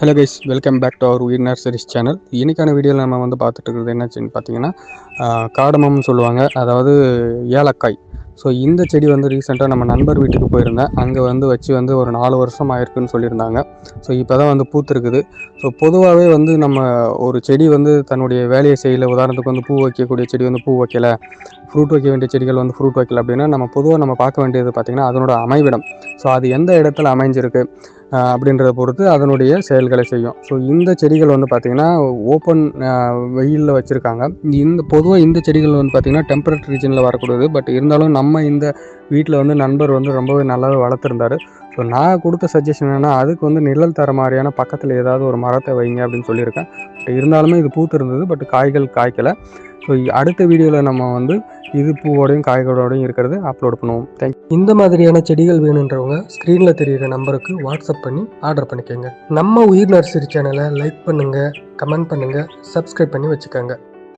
Hello guys, welcome back to our Uyir nurseries channel. இன்றைக்கான வீடியோவில் நம்ம வந்து பார்த்துட்டு இருக்கிறது என்னாச்சுன்னு பார்த்தீங்கன்னா, காடமம்னு சொல்லுவாங்க, அதாவது ஏலக்காய். ஸோ இந்த செடி வந்து ரீசெண்டாக நம்ம நண்பர் வீட்டுக்கு போயிருந்தேன். அங்கே வந்து வச்சு வந்து ஒரு 4 வருஷம் ஆயிருக்குன்னு சொல்லியிருந்தாங்க. ஸோ இப்போ தான் வந்து பூத்துருக்குது. ஸோ பொதுவாகவே வந்து நம்ம ஒரு செடி வந்து தன்னுடைய வேலையை செய்யலை, உதாரணத்துக்கு வந்து பூ வைக்கக்கூடிய செடி வந்து பூ வைக்கலை, ஃப்ரூட் வைக்க வேண்டிய செடிகள் வந்து ஃப்ரூட் வைக்கல அப்படின்னா நம்ம பொதுவாக நம்ம பார்க்க வேண்டியது பார்த்திங்கன்னா அதனோட அமைவிடம். ஸோ அது எந்த இடத்துல அமைஞ்சிருக்கு அப்படின்றத பொறுத்து அதனுடைய செயல்களை செய்யும். ஸோ இந்த செடிகள் வந்து பார்த்திங்கன்னா ஓப்பன் வெயிலில் வச்சுருக்காங்க. பொதுவாக இந்த செடிகள் வந்து பார்த்திங்கன்னா டெம்பரேட் ரீஜனில் வரக்கூடியது. பட் இருந்தாலும் நம்ம இந்த வீட்டில் வந்து நண்பர் வந்து ரொம்பவே நல்லாவே வளர்த்துருந்தார். ஸோ நான் கொடுத்த சஜஷன் என்னென்னா, அதுக்கு வந்து நிழல் தர மாதிரியான பக்கத்தில் ஏதாவது ஒரு மரத்தை வைங்க அப்படின்னு சொல்லியிருக்கேன். பட் இருந்தாலுமே இது பூத்து இருந்தது, பட் காய்கள் காய்க்கலை. ஸோ அடுத்த வீடியோவில் நம்ம வந்து இது பூவோடையும் காய்களோடையும் இருக்கிறது அப்லோட் பண்ணுவோம். தேங்க்யூ. இந்த மாதிரியான செடிகள் வேணுன்றவங்க ஸ்க்ரீனில் தெரிகிற நம்பருக்கு வாட்ஸ்அப் பண்ணி ஆர்டர் பண்ணிக்கோங்க. நம்ம உயிர் நர்சரி சேனலை லைக் பண்ணுங்கள், கமெண்ட் பண்ணுங்கள், சப்ஸ்கிரைப் பண்ணி வச்சுக்கோங்க.